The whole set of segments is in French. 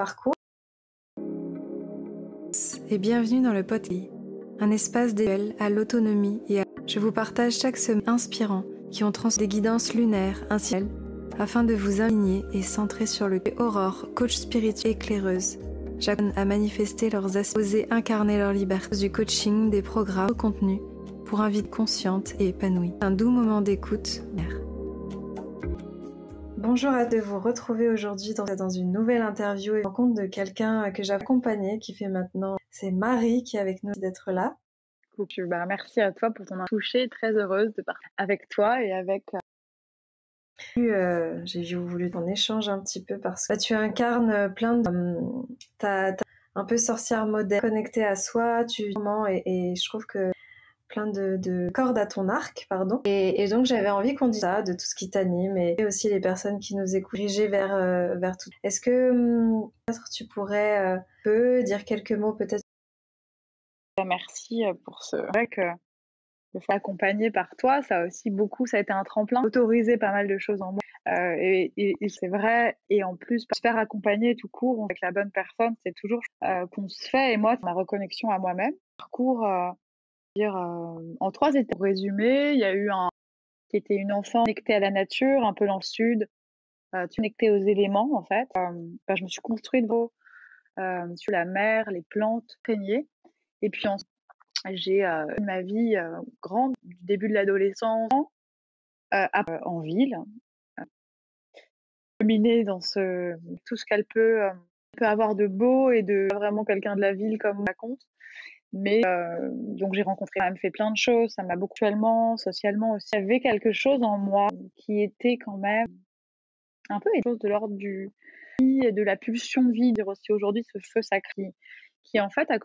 parcours. Et bienvenue dans le podcast, un espace dédié à l'autonomie et à... Je vous partage chaque semaine inspirants qui ont transmis des guidances lunaires ainsi afin de vous aligner et centrer sur le Aurore, coach spirituel éclaireuse. J'appelle à manifester leurs aspects, oser incarner leur liberté du coaching, des programmes, au contenu pour un vie consciente et épanouie. Un doux moment d'écoute. Bonjour à de vous retrouver aujourd'hui dans une nouvelle interview et rencontre de quelqu'un que j'ai accompagné qui fait maintenant. C'est Marie qui est avec nous d'être là. Merci à toi pour ton toucher, très heureuse de parler avec toi et avec... J'ai voulu qu'on échange un petit peu parce que tu incarnes plein de... T'as un peu sorcière moderne, connectée à soi, et je trouve que plein de cordes à ton arc, pardon. Et donc j'avais envie qu'on dise ça, de tout ce qui t'anime et aussi les personnes qui nous écoutent, diriger vers tout. Est-ce que peut-être tu pourrais dire quelques mots peut-être? Merci pour ce... C'est vrai que le fait accompagner par toi, ça a été un tremplin, autoriser pas mal de choses en moi. Et c'est vrai, et en plus, se faire accompagner tout court avec la bonne personne, c'est toujours qu'on se fait. Et moi, c'est ma reconnexion à moi-même. Parcours, en 3 étapes. Pour résumer, il y a eu qui était une enfant connectée à la nature, un peu dans le sud, connectée aux éléments, en fait. Je me suis construite sur la mer, les plantes, imprégnées. Et puis ensuite, j'ai eu ma vie grande, du début de l'adolescence, en ville, cheminer dans tout ce qu'elle peut avoir de beau et de pas vraiment quelqu'un de la ville comme on raconte. Mais donc j'ai rencontré, quand même fait plein de choses, ça m'a beaucoup actuellement, socialement aussi. Il y avait quelque chose en moi qui était quand même un peu quelque chose de l'ordre du vie et de la pulsion de vie, dire aussi aujourd'hui ce feu sacré qui en fait a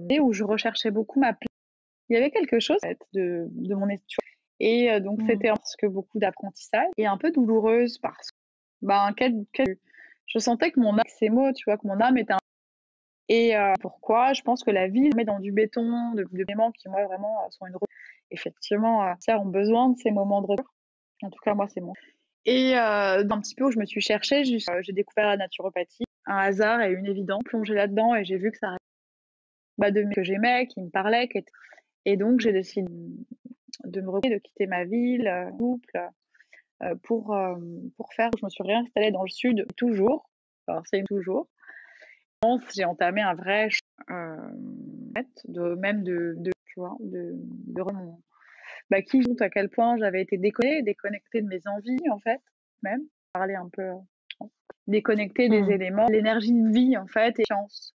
et où je recherchais beaucoup ma place. Il y avait quelque chose en fait, de mon étude. Et donc c'était parce que beaucoup d'apprentissage et un peu douloureuse parce que je sentais que mon âme, ces mots, tu vois, que mon âme était et pourquoi je pense que la vie met dans du béton, de éléments qui moi vraiment sont une effectivement ont besoin de ces moments de repos. En tout cas moi c'est mon. Et d'un petit peu où je me suis cherchée, j'ai découvert la naturopathie, un hasard et une évidence, plongée là-dedans et j'ai vu que ça que j'aimais, qui me parlait, et donc j'ai décidé de de quitter ma ville, couple, pour faire. Je me suis réinstallée dans le sud toujours. Alors c'est toujours. J'ai entamé un vrai tu vois, de mon, qui montre à quel point j'avais été déconnectée de mes envies en fait, même parler un peu déconnectée des éléments, l'énergie de vie en fait et chance.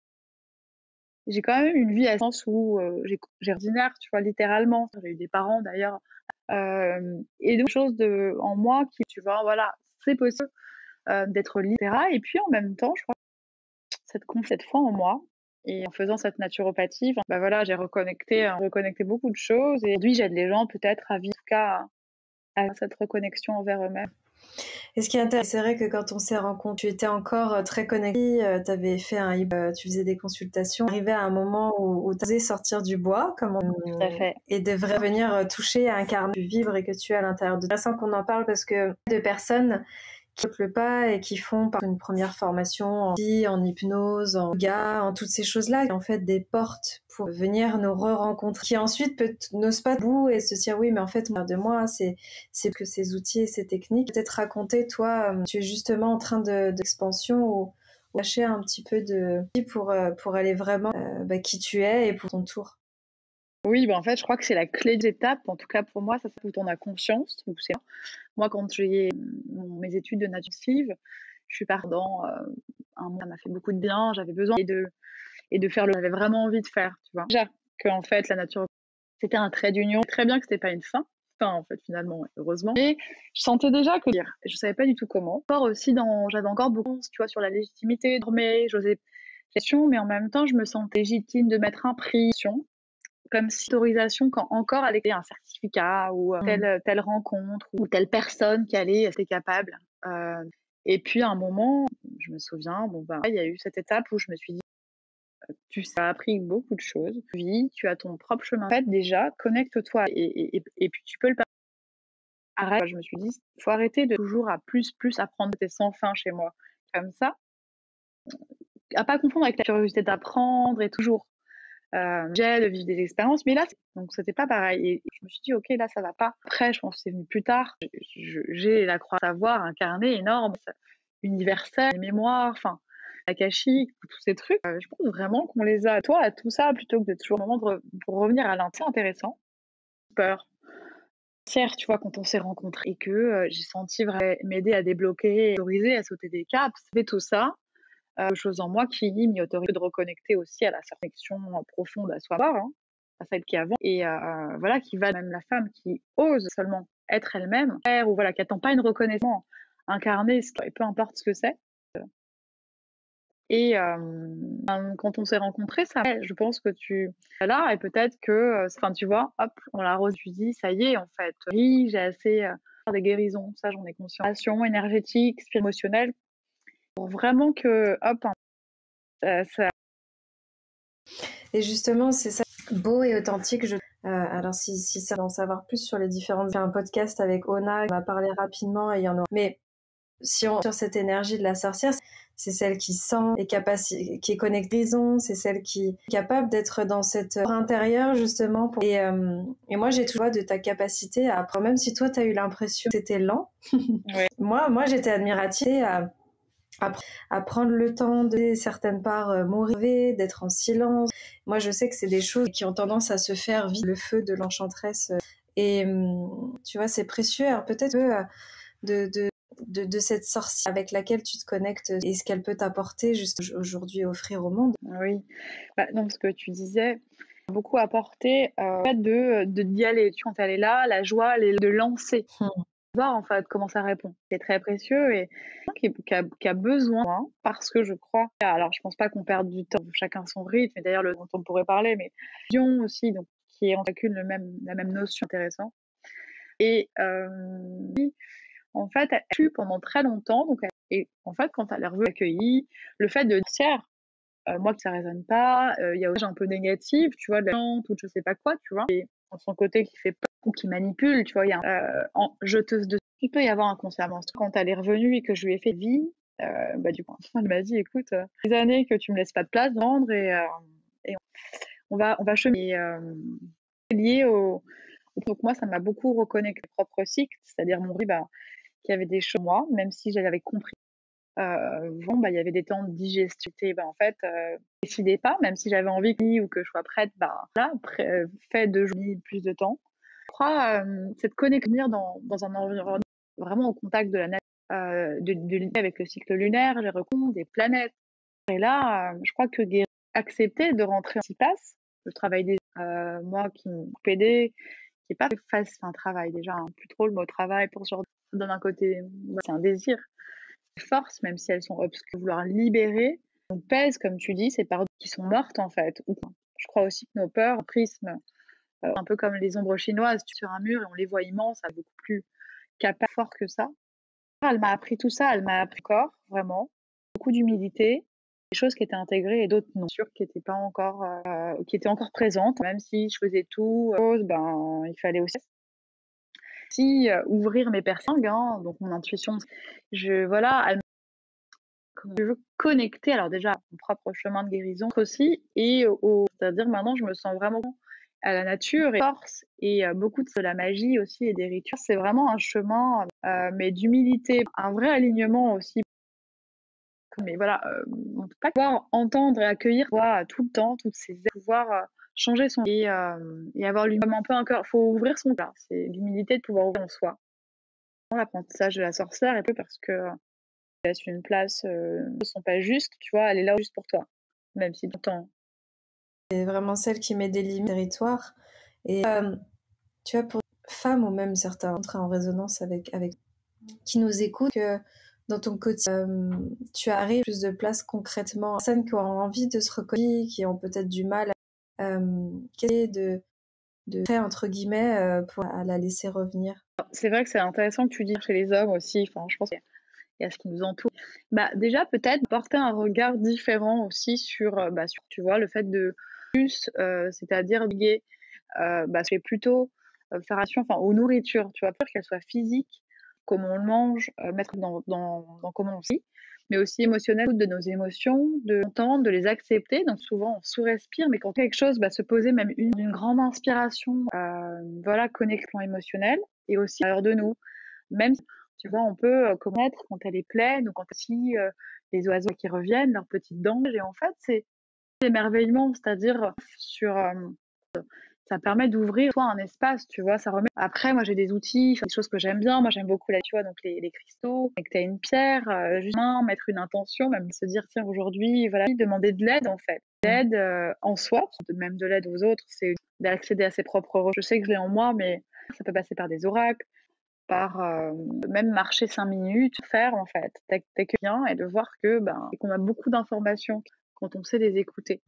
J'ai quand même une vie à sens où j'ai ordinaire, tu vois, littéralement. J'ai eu des parents d'ailleurs. Et donc, chose en moi qui, tu vois, voilà, c'est possible d'être littéral. Et puis en même temps, je crois que cette foi en moi, et en faisant cette naturopathie, voilà, j'ai reconnecté beaucoup de choses. Et aujourd'hui, j'aide les gens peut-être à vivre, en tout cas, à cette reconnexion envers eux-mêmes. Et ce qui est intéressant, c'est vrai que quand on s'est rencontrés, tu étais encore très connectée, tu avais fait tu faisais des consultations, arrivé à un moment où tu osais sortir du bois, Tout à fait. et de venir toucher, incarner, vivre et que tu es à l'intérieur de. C'est intéressant qu'on en parle parce que de personnes qui ne le pas et qui font par une première formation en hypnose, en yoga, en toutes ces choses-là, en fait des portes pour venir nous re-rencontrer, qui ensuite n'osent pas debout et se dire oui mais en fait de moi c'est que ces outils et ces techniques. Peut-être raconter toi, tu es justement en train d'expansion ou lâcher un petit peu pour aller vraiment qui tu es et pour ton tour. Oui, en fait, je crois que c'est la clé des étapes. En tout cas, pour moi, ça c'est où on a conscience. Donc, moi, quand j'ai mes études de naturopathie, je suis partie dans un mois, ça m'a fait beaucoup de bien. J'avais besoin et de faire j'avais vraiment envie de faire, tu vois. Déjà, que en fait, la nature, c'était un trait d'union. Très bien que c'était pas une fin, en fait, finalement, heureusement. Et je sentais déjà que je savais pas du tout comment. J'avais encore beaucoup, tu vois, sur la légitimité, j'osais question, mais en même temps, je me sentais légitime de mettre un prix, comme si autorisation quand encore elle était un certificat ou telle rencontre ou telle personne qui allait être capable. Et puis à un moment, je me souviens, il y a eu cette étape où je me suis dit, tu sais, as appris beaucoup de choses, tu as ton propre chemin. En fait, déjà, connecte-toi et puis tu peux le faire. Arrête. Je me suis dit, faut arrêter de toujours à plus apprendre, t'es sans fin chez moi. Comme ça, à pas confondre avec la curiosité d'apprendre et toujours j'ai de vivre des expériences, mais là, donc c'était pas pareil. Et je me suis dit, ok, là, ça va pas. Après, je pense que c'est venu plus tard. J'ai la croix à savoir incarnée énorme, universelle, les mémoires, enfin, akashique, tous ces trucs. Je pense vraiment qu'on les a, toi, à tout ça, plutôt que de toujours au moment pour revenir à l'intime, c'est intéressant. Peur. Hier, tu vois, quand on s'est rencontrés et que j'ai senti vraiment m'aider à débloquer, autoriser à sauter des caps, fait tout ça, chose en moi qui m'y autorise de reconnecter aussi à la connexion profonde à soi, hein, à celle qui est avant, et voilà, qui va même la femme qui ose seulement être elle-même, ou voilà, qui attend pas une reconnaissance, incarner, peu importe ce que c'est. Et quand on s'est rencontrés, ça, je pense que tu es là et peut-être que, enfin, tu vois, hop, on l'a reçu, tu dis, ça y est, en fait, oui, j'ai assez des guérisons, ça, j'en ai conscience, énergétique, émotionnelle, pour vraiment que, hop, ça. Et justement, c'est ça, beau et authentique. Alors, si ça d'en savoir plus sur les différentes, j'ai un podcast avec Ona, on va parler rapidement et il y en a. Mais si on sur cette énergie de la sorcière, c'est celle qui sent, qui est connectée, c'est celle qui est capable d'être dans cette intérieure justement. Et moi, j'ai toujours de ta capacité à apprendre, même si toi, tu as eu l'impression que c'était lent. Ouais. moi, j'étais admirative à prendre le temps de certaines parts mourir, d'être en silence. Moi, je sais que c'est des choses qui ont tendance à se faire vite, le feu de l'enchanteresse. Et tu vois, c'est précieux. Alors peut-être de cette sorcière avec laquelle tu te connectes et ce qu'elle peut t'apporter juste aujourd'hui, offrir au monde. Oui, non, ce que tu disais, beaucoup apporté, le fait d'y aller. Quand elle est là, la joie, de lancer, voir en fait comment ça répond. C'est très précieux et qui a besoin, hein, parce que je crois. Alors, je pense pas qu'on perde du temps, chacun son rythme, et d'ailleurs, dont on pourrait parler, mais vision aussi, donc, qui est en chacune la même notion intéressante. Et en fait, elle a eu pendant très longtemps, donc, et en fait, quand elle est revenue accueillie, le fait de dire, moi que ça résonne pas, il y a aussi un peu négatif, tu vois, de la chante ou je sais pas quoi, tu vois, et dans son côté qui fait peur ou qui manipule, tu vois, il y a en jeteuse de, il peut y avoir inconsciemment. Quand elle est revenue et que je lui ai fait vie, du coup, elle m'a dit, écoute, des années que tu me laisses pas de place vendre et on va cheminer, lié au. Donc moi, ça m'a beaucoup reconnecté mon propre cycle, c'est-à-dire mon qu'il y avait des choses moi, même si j'avais compris. Il y avait des temps de digestion. En fait, décidez pas, même si j'avais envie ou que je sois prête, là, fait de plus de temps. Je crois cette connexion dans un environnement vraiment au contact de la nature, de avec le cycle lunaire, j'ai recompte des planètes. Et là, je crois que accepter de rentrer en s'y passe, le travail des moi qui me PD, qui est pas facile, un travail déjà, hein, plus trop le mot travail pour ce genre d'un côté, c'est un désir, forces, même si elles sont obscures, vouloir libérer, on pèse, comme tu dis, ces parts qui sont mortes en fait. Je crois aussi que nos peurs, prisme, un peu comme les ombres chinoises sur un mur et on les voit immenses, beaucoup plus capable, fort que ça. Elle m'a appris tout ça, elle m'a appris corps, vraiment, beaucoup d'humilité, des choses qui étaient intégrées et d'autres non, sûres qui étaient pas encore, qui étaient encore présentes, même si je faisais tout, il fallait aussi ouvrir mes persinges, hein, donc mon intuition. Elle je veux connecter, alors déjà, mon propre chemin de guérison aussi, et c'est-à-dire maintenant, je me sens vraiment à la nature et force, et beaucoup de la magie aussi et des rituels. C'est vraiment un chemin, mais d'humilité, un vrai alignement aussi. Mais voilà, on ne peut pas pouvoir entendre et accueillir tout le temps, toutes ces pouvoir changer son et avoir lui-même un peu un cœur. Il faut ouvrir son cœur. C'est l'humilité de pouvoir ouvrir en soi. L'apprentissage de la sorcière est peu parce que laisse une place, ne sont pas justes, tu vois, elle est là juste pour toi, même si pourtant. C'est vraiment celle qui met des limites territoire. Et tu vois, pour femmes ou même certains entrer en résonance avec qui nous écoutent, que dans ton quotidien, tu arrives plus de place concrètement, personnes qui ont envie de se reconnaître, qui ont peut-être du mal de faire entre guillemets pour la laisser revenir. C'est vrai que c'est intéressant que tu dis chez les hommes aussi, enfin je pense qu'il y a ce qui nous entoure. Déjà peut-être porter un regard différent aussi sur tu vois, le fait de plus, c'est-à-dire lier, c'est plutôt faire attention, enfin aux nourritures, tu vois, peur qu'elles soient physiques, comment on le mange, mettre dans comment on vit, mais aussi émotionnel, de nos émotions, de entendre, de les accepter. Donc souvent, on sous-respire, mais quand quelque chose, se poser même une grande inspiration, voilà, connexion émotionnelle et aussi à l'heure de nous. Même si, tu vois, on peut connaître quand elle est pleine ou quand si les oiseaux qui reviennent, leurs petites dents. Et en fait, c'est l'émerveillement, c'est-à-dire sur ça permet d'ouvrir toi un espace, tu vois, ça remet. Après, moi j'ai des outils, des choses que j'aime bien. Moi j'aime beaucoup tu vois, donc les cristaux, connecter à une pierre, juste mettre une intention, même se dire tiens aujourd'hui, voilà, demander de l'aide en fait, l'aide en soi, même de l'aide aux autres, c'est d'accéder à ses propres ressources. Je sais que je l'ai en moi, mais ça peut passer par des oracles, par même marcher 5 minutes, faire en fait, d'accueillir et de voir que qu'on a beaucoup d'informations quand on sait les écouter.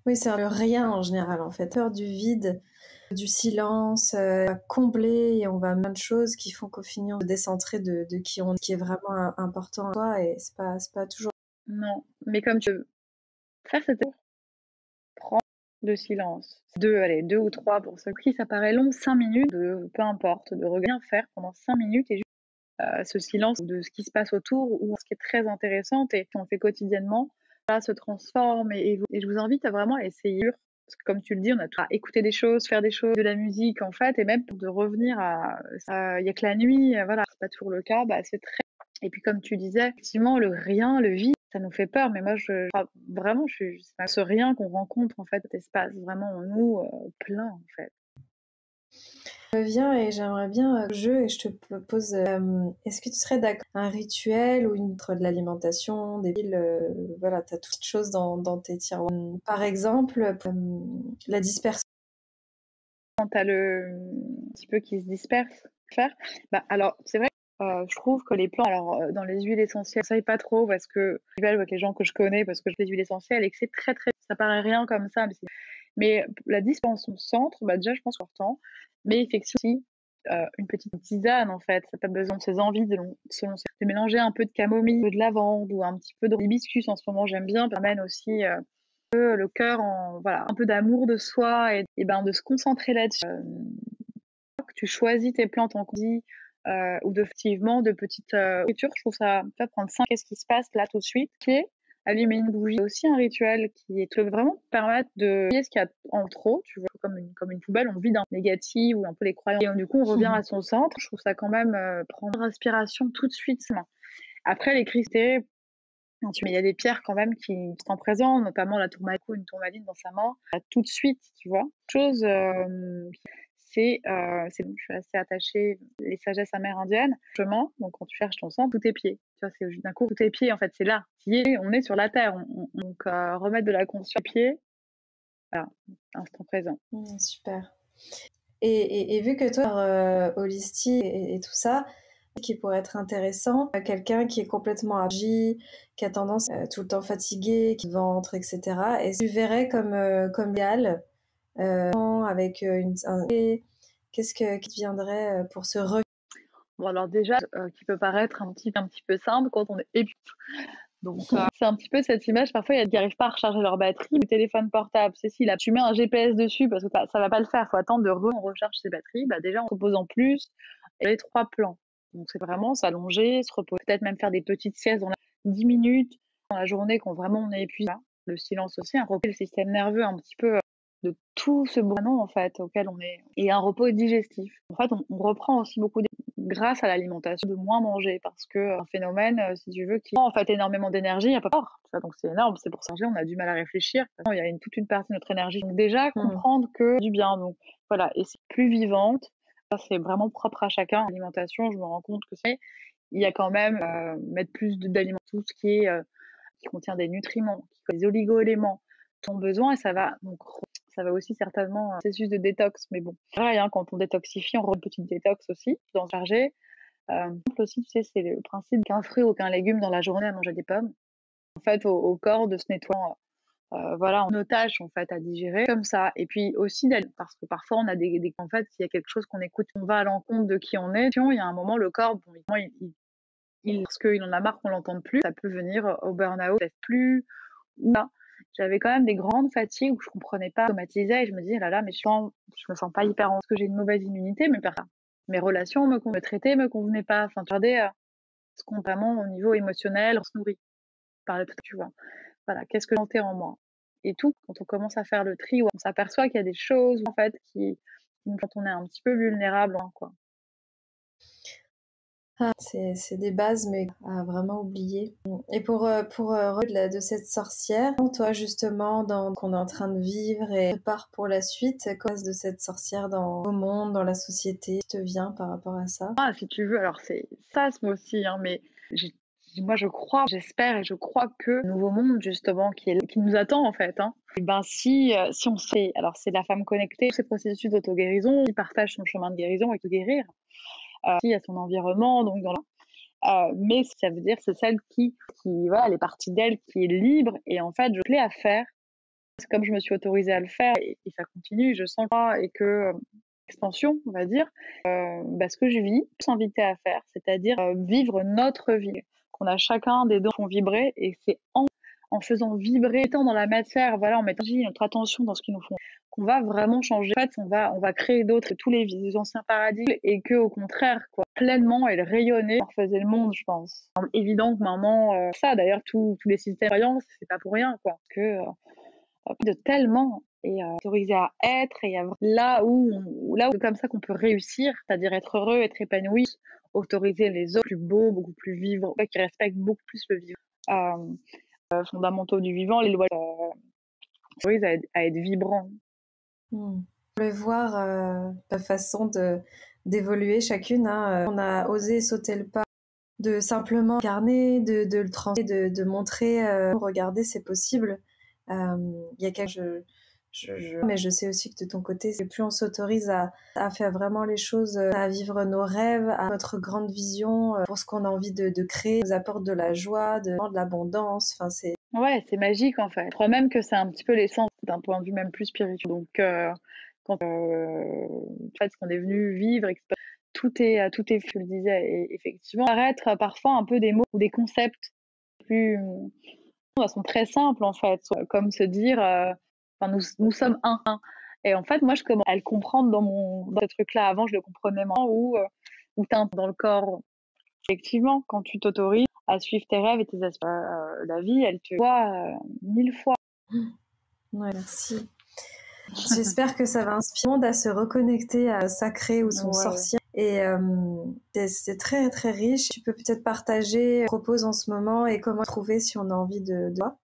Oui, c'est le rien en général en fait. Peur du vide, du silence, on va combler et on va mettre de choses qui font qu'au final on se décentrer de qui on est, qui est vraiment important à toi et c'est pas toujours. Non, mais comme tu veux faire cette prendre de silence. Deux ou trois pour ceux qui ça paraît long, 5 minutes, peu importe, de rien faire pendant 5 minutes et juste ce silence de ce qui se passe autour ou ce qui est très intéressant et qu'on fait quotidiennement, ça se transforme et je vous invite à vraiment essayer. Parce que comme tu le dis, on a tout à écouter des choses, faire des choses, de la musique en fait, et même de revenir il y a que la nuit, voilà, c'est pas toujours le cas, c'est très. Et puis comme tu disais, effectivement, le rien, le vide, ça nous fait peur, mais moi vraiment, c'est ce rien qu'on rencontre en fait, cet espace vraiment en nous plein en fait. Je viens et j'aimerais bien jeu et je te propose est-ce que tu serais d'accord un rituel ou une de l'alimentation, des piles, voilà, tu as toutes les choses dans tes tiroirs. Par exemple, la dispersion. Quand tu as un petit peu qui se disperse, alors c'est vrai je trouve que les plantes, alors dans les huiles essentielles, ça y pas trop parce que je vais avec les gens que je connais parce que je fais des huiles essentielles et que c'est très très, ça paraît rien comme ça, mais la dispersion centre, déjà je pense qu'on temps, mais effectivement une petite tisane en fait, ça pas besoin de ses envies de mélanger un peu de camomille, un peu de lavande ou un petit peu d'hibiscus en ce moment j'aime bien, ça amène aussi le cœur en voilà un peu d'amour de soi et de se concentrer là-dessus. Que tu choisis tes plantes en cuisine ou effectivement de petites nourritures, je trouve ça peut prendre 5 qu'est-ce qui se passe là tout de suite, allumer une bougie, c'est aussi un rituel qui est vraiment permettre de ce qu'il y a en trop, tu vois, comme une poubelle, on vide un négatif ou un peu les croyances et du coup on revient à son centre. Je trouve ça quand même prendre respiration tout de suite. Après les cristaux, il y a des pierres quand même qui sont présentes, notamment la tourmaline, une tourmaline dans sa main, tout de suite, tu vois. Chose, je suis assez attachée les sagesses amérindiennes, chemin, donc quand tu cherches ton sang, tous tes pieds. Tu vois, c'est d'un coup tous tes pieds, en fait, c'est là. On est sur la terre, donc remettre de la conscience aux pieds, voilà, instant présent. Super. Et vu que toi, holistique et tout ça, qui pourrait être intéressant, quelqu'un qui est complètement agi, qui a tendance tout le temps fatigué, qui ventre, etc. Est-ce que tu verrais comme idéal avec qu'est-ce qui te viendrait pour se Bon alors déjà, qui peut paraître un petit peu simple quand on est épuisé. Donc c'est un petit peu cette image, parfois il y a qui n'arrivent pas à recharger leur batterie, le téléphone portable, c'est si là tu mets un GPS dessus parce que ça va pas le faire, faut attendre on recharge ses batteries, déjà on se repose en plus, et les 3 plans. Donc c'est vraiment s'allonger, se reposer, peut-être même faire des petites siestes 10 minutes dans la journée quand vraiment on est épuisé. Le silence aussi, un repos le système nerveux un petit peu de tout ce bourrement en fait auquel on est, et un repos digestif. En fait on reprend aussi beaucoup grâce à l'alimentation, de moins manger, parce que un phénomène, si tu veux, qui prend en fait énormément d'énergie, il y a pas fort, tu vois, donc c'est énorme, c'est pour ça qu'on a du mal à réfléchir. Il y a toute une partie de notre énergie. Donc déjà, comprendre que du bien, donc voilà, et c'est plus vivante, ça c'est vraiment propre à chacun. L'alimentation, je me rends compte que il y a quand même mettre plus d'aliments, tout ce qui contient des nutriments, des oligo-éléments, ton besoin, et ça va aussi certainement un processus de détox, mais bon, pareil, quand on détoxifie, on rend une petite détox aussi, dans le charger. Aussi, tu sais, c'est le principe qu'un fruit ou qu'un légume dans la journée à manger des pommes. En fait, au corps de se nettoyer, voilà, nos tâches en fait à digérer comme ça. Et puis aussi parce que parfois on a en fait, s'il y a quelque chose qu'on écoute, on va à l'encontre de qui on est. Il y a un moment, le corps, parce qu'il en a marre qu'on l'entende plus, ça peut venir au burn-out, plus ou là. J'avais quand même des grandes fatigues où je comprenais pas, je somatisais et je me disais là là, mais je me sens pas hyper en parce que j'ai une mauvaise immunité, mais Mes relations me traitaient, me convenaient pas. Enfin, tu regardais ce qu'on vraiment au niveau émotionnel, on se nourrit par le truc, tu vois. Voilà, qu'est-ce que j'entends en moi? Et tout, quand on commence à faire le tri, on s'aperçoit qu'il y a des choses, en fait, quand on est un petit peu vulnérable, hein, quoi. Ah, c'est des bases, mais à vraiment oublier. Et de cette sorcière, toi justement, qu'on est en train de vivre et prépare pour la suite, quoi de cette sorcière au monde, dans la société, qui te vient par rapport à ça? Ah, si tu veux, alors c'est ça, moi aussi, hein, mais j'ai- moi je crois, j'espère et je crois que le nouveau monde justement qui nous attend en fait, hein. Et ben si on sait, alors c'est la femme connectée, ces processus d'auto-guérison, qui partage son chemin de guérison et de guérir, qui à son environnement, donc mais ça veut dire c'est celle qui voilà, les parties d'elle qui est libre et en fait je plais à faire. C'est comme je me suis autorisée à le faire et ça continue, je sens pas et que expansion, on va dire, ce que je vis, s'inviter à faire, c'est-à-dire vivre notre vie, qu'on a chacun des dons qui font vibrer et c'est en faisant vibrer, étant dans la matière, voilà, en mettant notre attention dans ce qui nous font, qu'on va vraiment changer. En fait, on va créer d'autres, tous les anciens paradigmes et que, au contraire, quoi, pleinement et le rayonner, on faisait le monde, je pense. Évident que maintenant, ça, d'ailleurs, tous les systèmes de croyance, c'est pas pour rien, quoi, que de tellement et autorisé à être et à là où c'est comme ça qu'on peut réussir, c'est-à-dire être heureux, être épanoui, autoriser les autres plus beaux, beaucoup plus vivants, qui respectent beaucoup plus le vivant. Fondamentaux du vivant, les lois autorisent à être vibrant. Hmm. On peut voir la façon d'évoluer chacune, hein. On a osé sauter le pas de simplement incarner, de le transmettre, de montrer, regardez, c'est possible. Il y a mais je sais aussi que de ton côté, c'est plus on s'autorise à faire vraiment les choses, à vivre nos rêves, à notre grande vision pour ce qu'on a envie de créer, nous apporte de la joie, de l'abondance. Enfin, c'est Ouais, c'est magique en fait. Je crois même que c'est un petit peu l'essence d'un point de vue même plus spirituel. Donc, quand en fait, ce qu'on est venu vivre, tout est, je le disais, et effectivement, paraître parfois un peu des mots ou des concepts plus, elles sont très simples en fait, comme se dire, enfin, nous sommes un. Et en fait, moi, je commence à le comprendre dans ce truc-là. Avant, je le comprenais moins, où t'es dans le corps. Effectivement, quand tu t'autorises à suivre tes rêves et tes aspirations, la vie, elle te voit 1000 fois. ouais, merci. J'espère que ça va inspirer le monde à se reconnecter à sacré ou son Ouais. sorcier. Et c'est très très riche. Tu peux peut-être partager, propose en ce moment et comment trouver si on a envie de toi.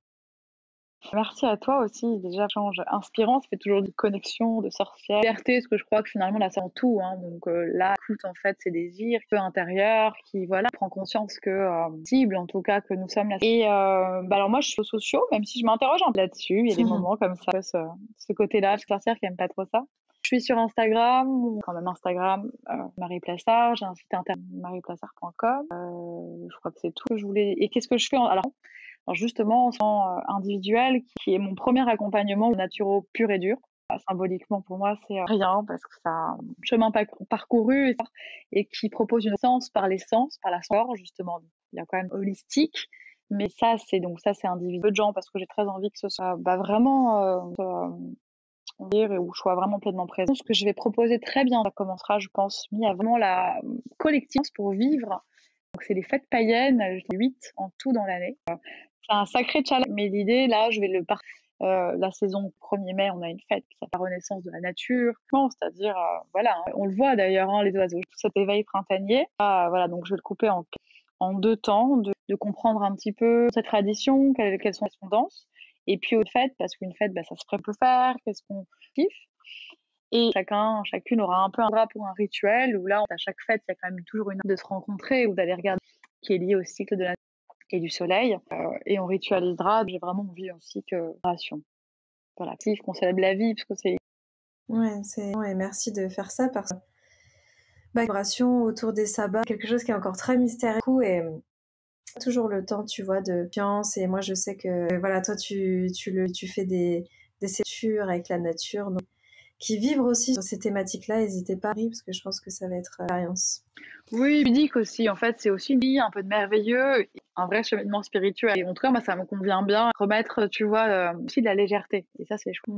Merci à toi aussi, déjà, échange inspirant, ça fait toujours des connexions de sorcières. Liberté, parce que je crois que finalement, là, c'est en tout, hein. Donc là, écoute, en fait, c'est désirs, feu intérieur, qui, voilà, prend conscience que, cible, en tout cas, que nous sommes là. Et alors moi, je suis aux sociaux, même si je m'interroge un peu là-dessus, il y a des moments comme ça, ce côté-là, je suis sorcière qui aime pas trop ça. Je suis sur Instagram, quand même Instagram, Marie Plassard, j'ai un site internet marieplassard.com, je crois que c'est tout que je voulais. Et qu'est-ce que je fais alors justement, en sang individuel, qui est mon premier accompagnement naturo pur et dur. Symboliquement, pour moi, c'est rien, parce que c'est un chemin parcouru et qui propose une sens par l'essence, par la sort, justement. Il y a quand même holistique, mais ça, c'est individuel. Peu de gens, parce que j'ai très envie que ce soit vraiment, et où je sois vraiment pleinement présente. Ce que je vais proposer très bien, ça commencera, je pense, mis à vraiment la collective pour vivre. Donc, c'est les fêtes païennes, 8 en tout dans l'année. C'est un sacré challenge, mais l'idée, là, je vais le partager. La saison 1er mai, on a une fête qui s'appelle la renaissance de la nature, c'est-à-dire, voilà, hein, on le voit d'ailleurs, hein, les oiseaux, tout cet éveil printanier. Voilà, donc je vais le couper en 2 temps, de comprendre un petit peu cette tradition, quelles sont les tendances, et puis aux fêtes, parce qu'une fête, ça se peut faire, qu'est-ce qu'on kiffe. Et chacune aura un peu un bras pour un rituel, où là, à chaque fête, il y a quand même toujours une de se rencontrer ou d'aller regarder, qui est liée au cycle de la et du soleil, et on ritualisera. J'ai vraiment envie aussi que voilà, qu'on célèbre la vie, parce que c'est Ouais, merci de faire ça parce que vibration autour des sabbats, quelque chose qui est encore très mystérieux et toujours le temps, tu vois, de science. Et moi, je sais que voilà, toi, tu fais des séjours avec la nature, donc qui vibrent aussi sur ces thématiques-là. N'hésitez pas, parce que je pense que ça va être expérience. oui, ludique aussi. En fait, c'est aussi une vie un peu de merveilleux, un vrai cheminement spirituel. Et en tout cas, moi, ça me convient bien. Remettre, tu vois, aussi de la légèreté. Et ça, c'est chouette.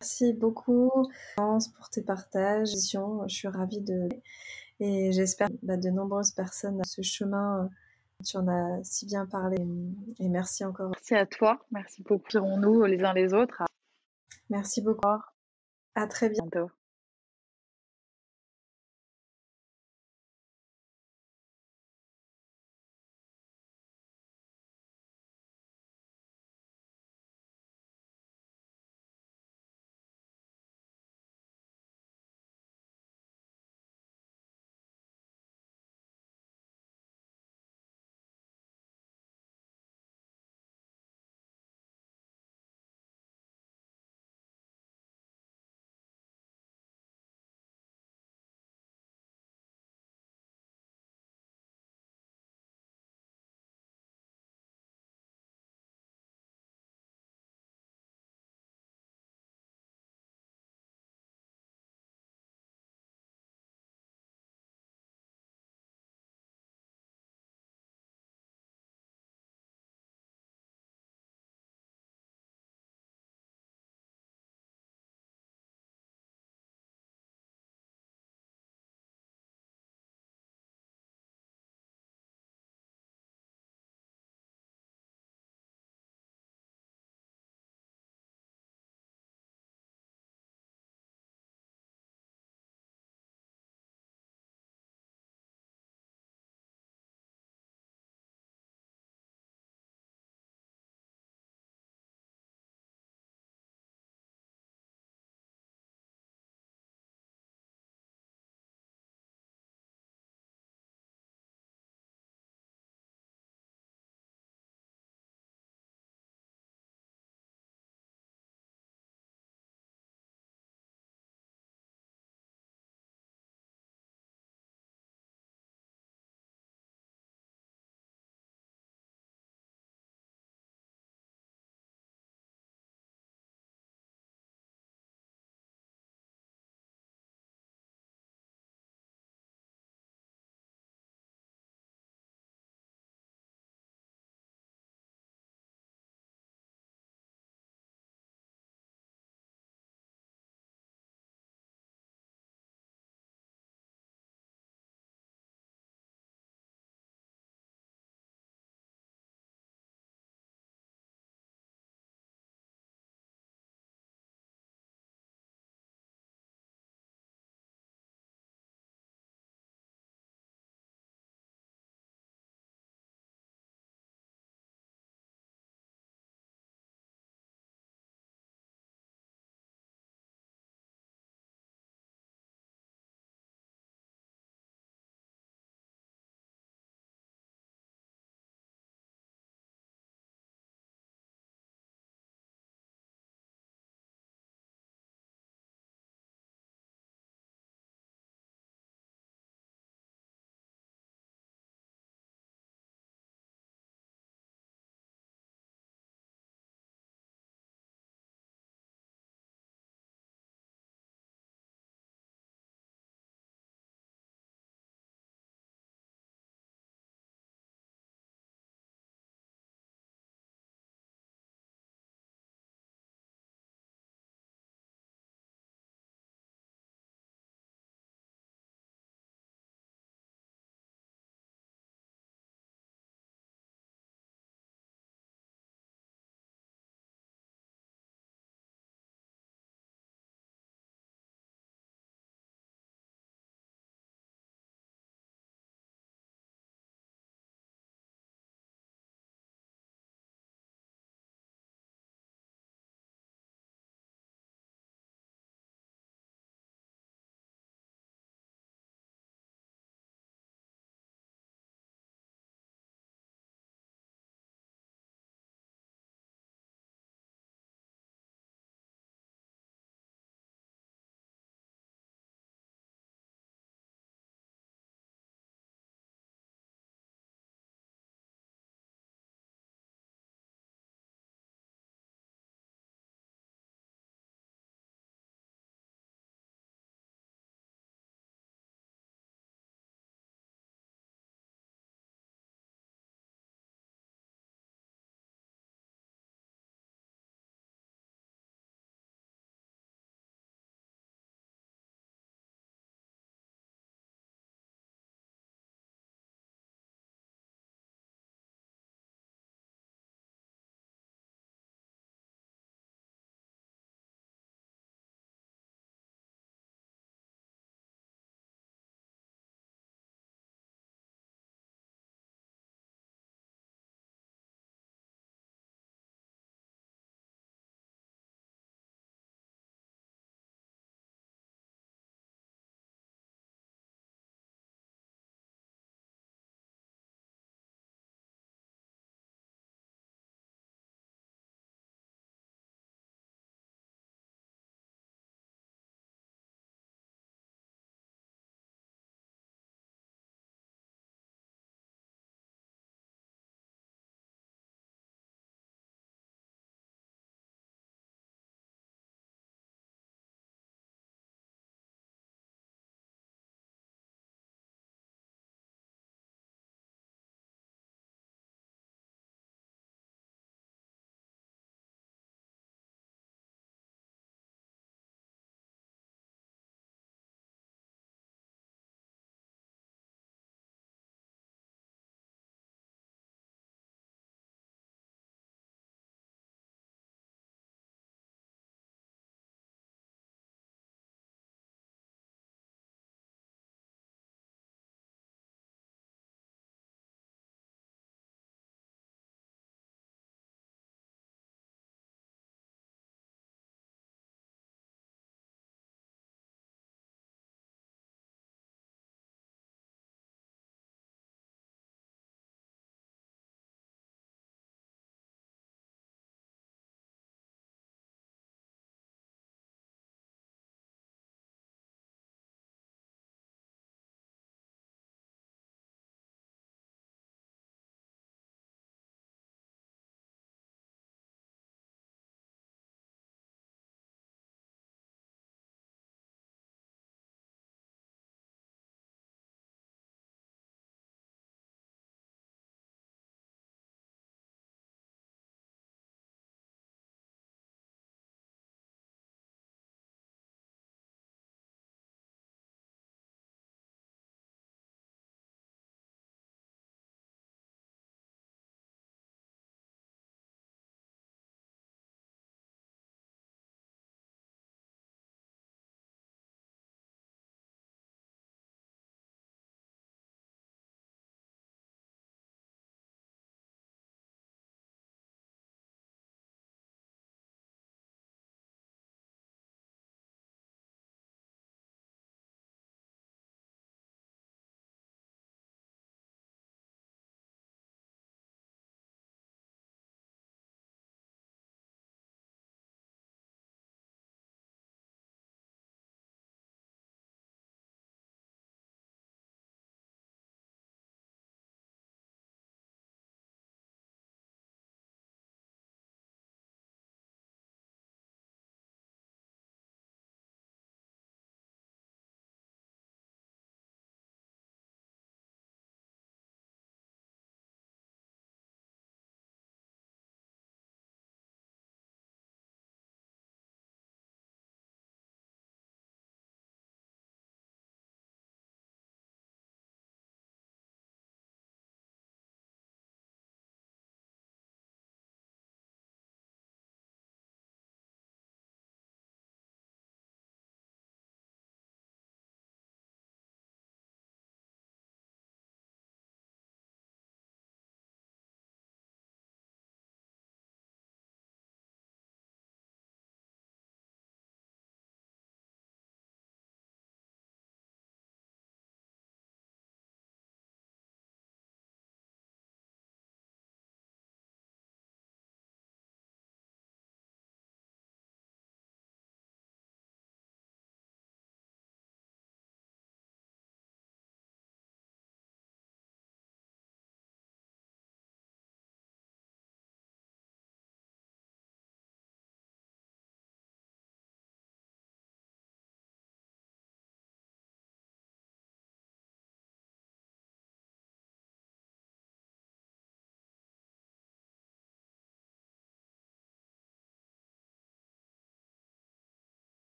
Merci beaucoup pour tes partages. Je suis ravie et j'espère de nombreuses personnes à ce chemin. Tu en as si bien parlé et merci encore. Merci à toi. Merci beaucoup. Serons-nous les uns les autres. Merci beaucoup. À très bientôt. Bientôt.